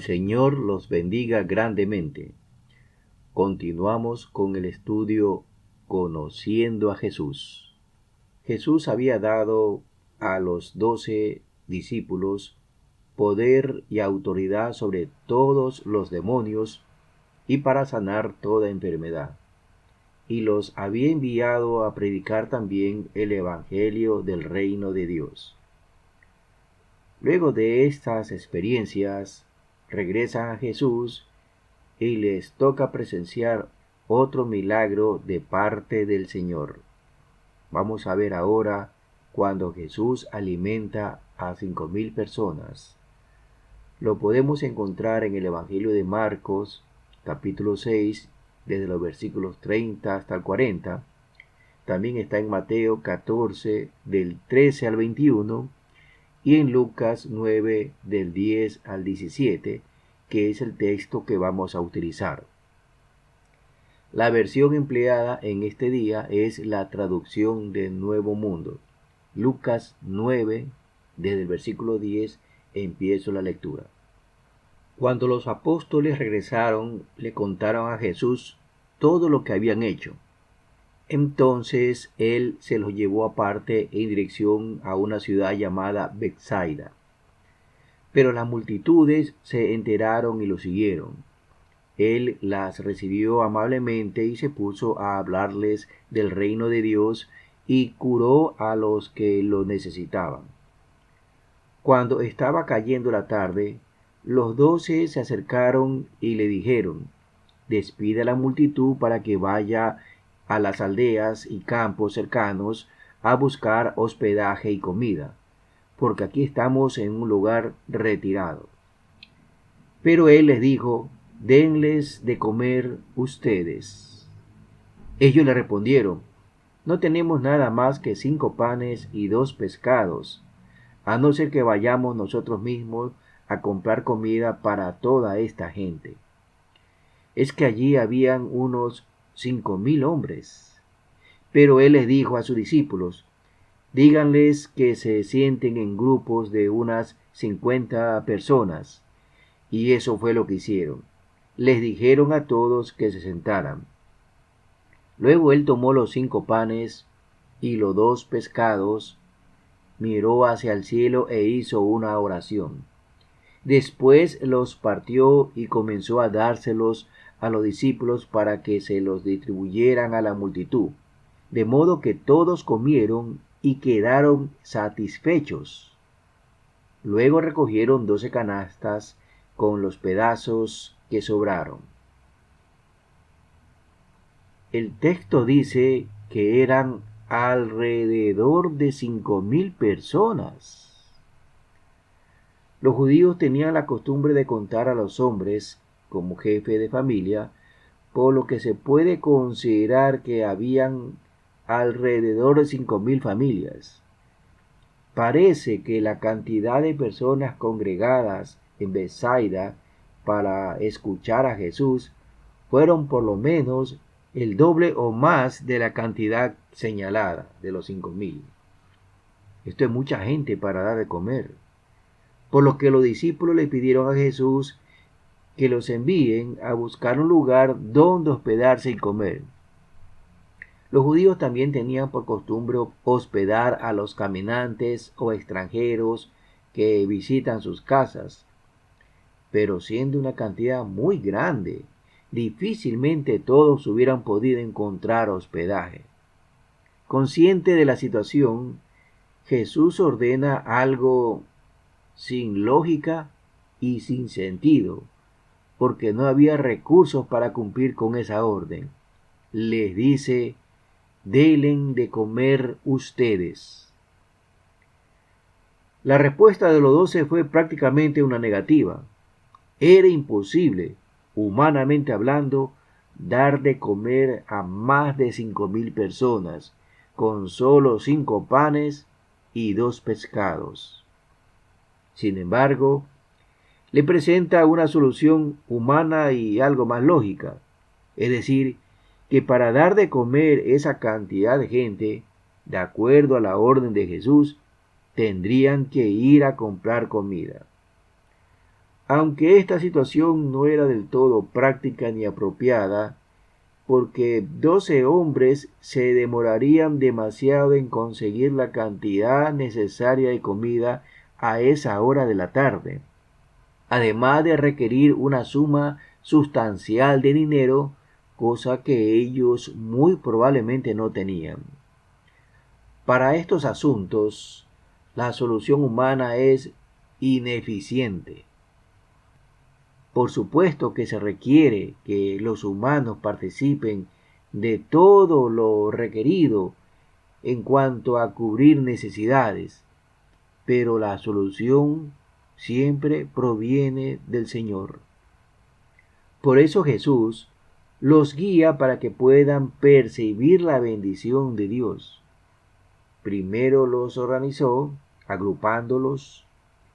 El Señor los bendiga grandemente. Continuamos con el estudio Conociendo a Jesús. Jesús había dado a los 12 discípulos poder y autoridad sobre todos los demonios y para sanar toda enfermedad. Y los había enviado a predicar también el Evangelio del Reino de Dios. Luego de estas experiencias, regresan a Jesús y les toca presenciar otro milagro de parte del Señor. Vamos a ver ahora cuando Jesús alimenta a 5,000 personas. Lo podemos encontrar en el Evangelio de Marcos, capítulo 6, desde los versículos 30 hasta el 40. También está en Mateo 14, del 13 al 21, y en Lucas 9, del 10 al 17, que es el texto que vamos a utilizar. La versión empleada en este día es la traducción del Nuevo Mundo. Lucas 9, desde el versículo 10, empiezo la lectura. Cuando los apóstoles regresaron, le contaron a Jesús todo lo que habían hecho. Entonces él se los llevó aparte en dirección a una ciudad llamada Betsaida. Pero las multitudes se enteraron y lo siguieron. Él las recibió amablemente y se puso a hablarles del reino de Dios y curó a los que lo necesitaban. Cuando estaba cayendo la tarde, los 12 se acercaron y le dijeron: despida a la multitud para que vaya a las aldeas y campos cercanos a buscar hospedaje y comida, porque aquí estamos en un lugar retirado. Pero él les dijo: denles de comer ustedes. Ellos le respondieron: no tenemos nada más que 5 panes y 2 pescados, a no ser que vayamos nosotros mismos a comprar comida para toda esta gente. Es que allí habían unos 5,000 hombres. Pero él les dijo a sus discípulos: díganles que se sienten en grupos de unas 50 personas. Y eso fue lo que hicieron. Les dijeron a todos que se sentaran. Luego él tomó los 5 panes y los 2 pescados, miró hacia el cielo e hizo una oración. Después los partió y comenzó a dárselos a los discípulos para que se los distribuyeran a la multitud, de modo que todos comieron y quedaron satisfechos. Luego recogieron 12 canastas con los pedazos que sobraron. El texto dice que eran alrededor de 5,000 personas. Los judíos tenían la costumbre de contar a los hombres como jefe de familia, por lo que se puede considerar que habían alrededor de 5,000 familias. Parece que la cantidad de personas congregadas en Betsaida para escuchar a Jesús fueron por lo menos el doble o más de la cantidad señalada de los 5,000. Esto es mucha gente para dar de comer. Por lo que los discípulos le pidieron a Jesús que los envíen a buscar un lugar donde hospedarse y comer. Los judíos también tenían por costumbre hospedar a los caminantes o extranjeros que visitan sus casas, pero siendo una cantidad muy grande, difícilmente todos hubieran podido encontrar hospedaje. Consciente de la situación, Jesús ordena algo sin lógica y sin sentido, porque no había recursos para cumplir con esa orden. Les dice: denles de comer ustedes. La respuesta de los 12 fue prácticamente una negativa. Era imposible, humanamente hablando, dar de comer a más de 5,000 personas con solo 5 panes y 2 pescados. Sin embargo, le presenta una solución humana y algo más lógica, es decir, que para dar de comer esa cantidad de gente, de acuerdo a la orden de Jesús, tendrían que ir a comprar comida. Aunque esta situación no era del todo práctica ni apropiada, porque 12 hombres se demorarían demasiado en conseguir la cantidad necesaria de comida a esa hora de la tarde, además de requerir una suma sustancial de dinero, cosa que ellos muy probablemente no tenían. Para estos asuntos, la solución humana es ineficiente. Por supuesto que se requiere que los humanos participen de todo lo requerido en cuanto a cubrir necesidades, pero la solución siempre proviene del Señor. Por eso Jesús los guía para que puedan percibir la bendición de Dios. Primero los organizó, agrupándolos.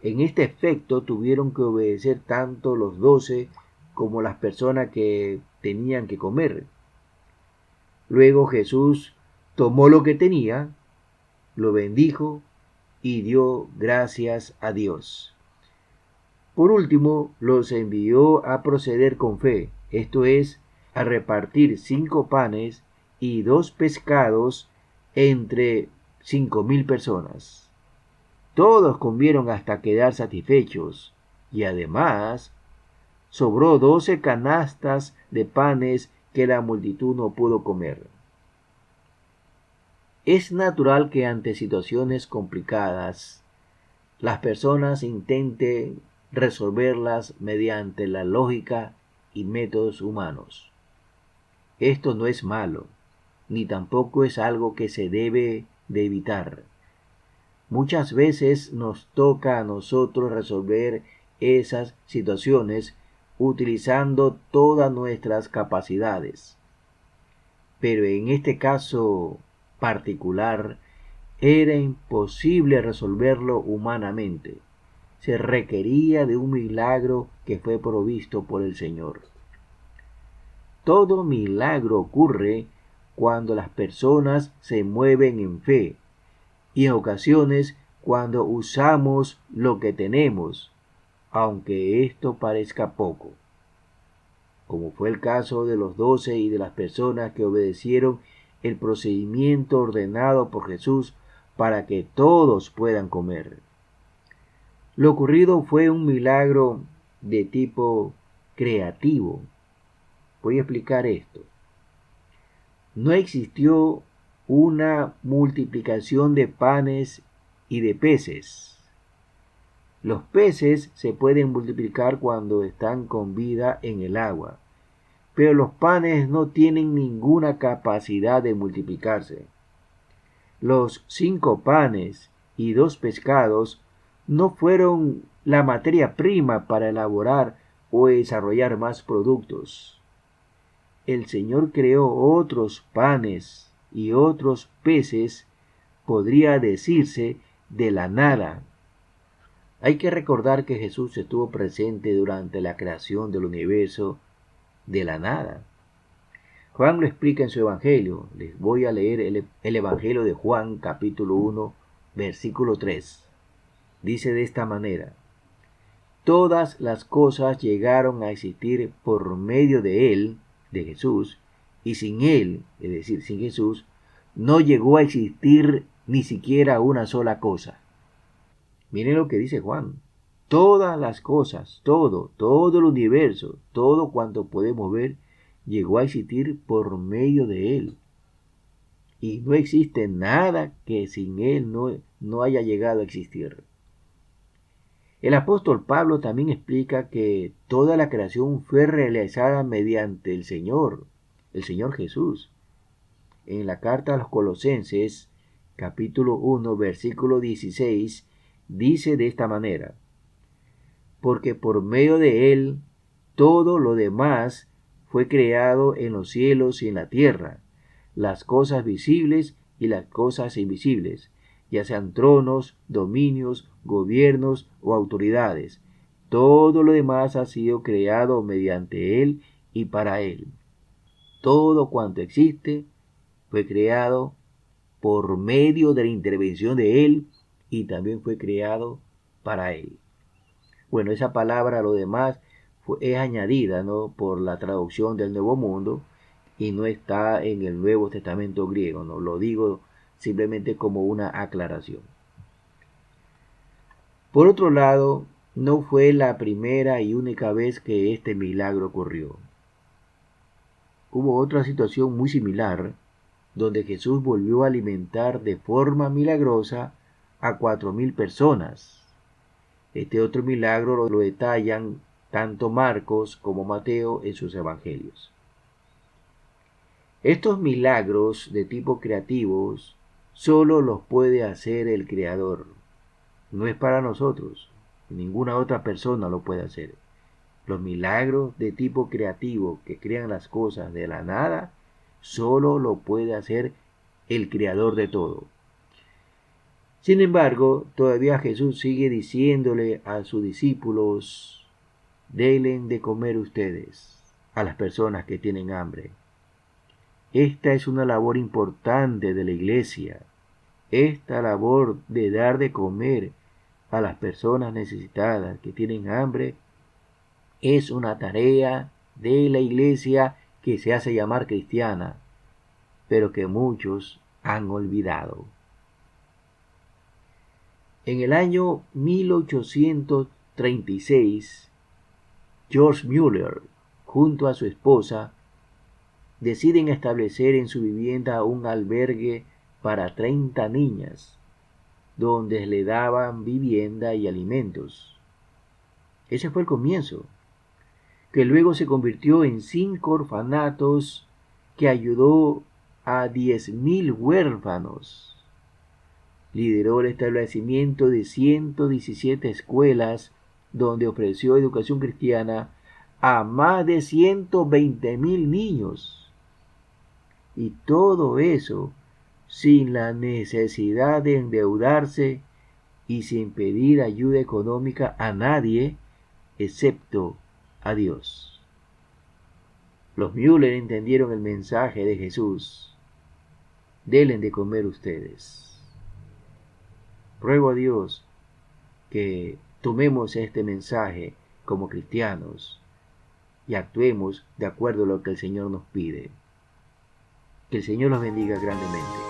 En este efecto tuvieron que obedecer tanto los 12 como las personas que tenían que comer. Luego Jesús tomó lo que tenía, lo bendijo y dio gracias a Dios. Por último, los envió a proceder con fe, esto es, a repartir 5 panes y 2 pescados entre 5.000 personas. Todos comieron hasta quedar satisfechos, y además sobró 12 canastas de panes que la multitud no pudo comer. Es natural que ante situaciones complicadas, las personas intenten resolverlas mediante la lógica y métodos humanos. Esto no es malo, ni tampoco es algo que se debe de evitar. Muchas veces nos toca a nosotros resolver esas situaciones utilizando todas nuestras capacidades. Pero en este caso particular era imposible resolverlo humanamente. Se requería de un milagro que fue provisto por el Señor. Todo milagro ocurre cuando las personas se mueven en fe, y en ocasiones cuando usamos lo que tenemos, aunque esto parezca poco, como fue el caso de los 12 y de las personas que obedecieron el procedimiento ordenado por Jesús para que todos puedan comer. Lo ocurrido fue un milagro de tipo creativo. Voy a explicar esto. No existió una multiplicación de panes y de peces. Los peces se pueden multiplicar cuando están con vida en el agua, pero los panes no tienen ninguna capacidad de multiplicarse. Los 5 panes y 2 pescados no fueron la materia prima para elaborar o desarrollar más productos. El Señor creó otros panes y otros peces, podría decirse, de la nada. Hay que recordar que Jesús estuvo presente durante la creación del universo de la nada. Juan lo explica en su Evangelio. Les voy a leer el Evangelio de Juan, capítulo 1, versículo 3. Dice de esta manera: todas las cosas llegaron a existir por medio de Él, de Jesús, y sin Él, es decir, sin Jesús, no llegó a existir ni siquiera una sola cosa. Miren lo que dice Juan. Todas las cosas, todo el universo, todo cuanto podemos ver, llegó a existir por medio de Él. Y no existe nada que sin Él no haya llegado a existir. El apóstol Pablo también explica que toda la creación fue realizada mediante el Señor Jesús. En la carta a los Colosenses, capítulo 1, versículo 16, dice de esta manera: porque por medio de Él todo lo demás fue creado en los cielos y en la tierra, las cosas visibles y las cosas invisibles, ya sean tronos, dominios, gobiernos o autoridades. Todo lo demás ha sido creado mediante Él y para Él. Todo cuanto existe fue creado por medio de la intervención de Él y también fue creado para Él. Bueno, esa palabra, lo demás, es añadida, ¿no?, por la traducción del Nuevo Mundo y no está en el Nuevo Testamento griego, ¿no? Lo digo simplemente como una aclaración. Por otro lado, no fue la primera y única vez que este milagro ocurrió. Hubo otra situación muy similar, donde Jesús volvió a alimentar de forma milagrosa a 4.000 personas. Este otro milagro lo detallan tanto Marcos como Mateo en sus evangelios. Estos milagros de tipo creativos solo los puede hacer el Creador. No es para nosotros. Ninguna otra persona lo puede hacer. Los milagros de tipo creativo que crean las cosas de la nada, solo lo puede hacer el Creador de todo. Sin embargo, todavía Jesús sigue diciéndole a sus discípulos: denle de comer ustedes a las personas que tienen hambre. Esta es una labor importante de la iglesia. Esta labor de dar de comer a las personas necesitadas que tienen hambre es una tarea de la iglesia que se hace llamar cristiana, pero que muchos han olvidado. En el año 1836, George Mueller, junto a su esposa, deciden establecer en su vivienda un albergue para 30 niñas, donde le daban vivienda y alimentos. Ese fue el comienzo, que luego se convirtió en 5 orfanatos que ayudó a 10.000 huérfanos. Lideró el establecimiento de 117 escuelas donde ofreció educación cristiana a más de 120.000 niños. Y todo eso sin la necesidad de endeudarse y sin pedir ayuda económica a nadie excepto a Dios. Los Müller entendieron el mensaje de Jesús: denle de comer ustedes. Ruego a Dios que tomemos este mensaje como cristianos y actuemos de acuerdo a lo que el Señor nos pide. Que el Señor los bendiga grandemente.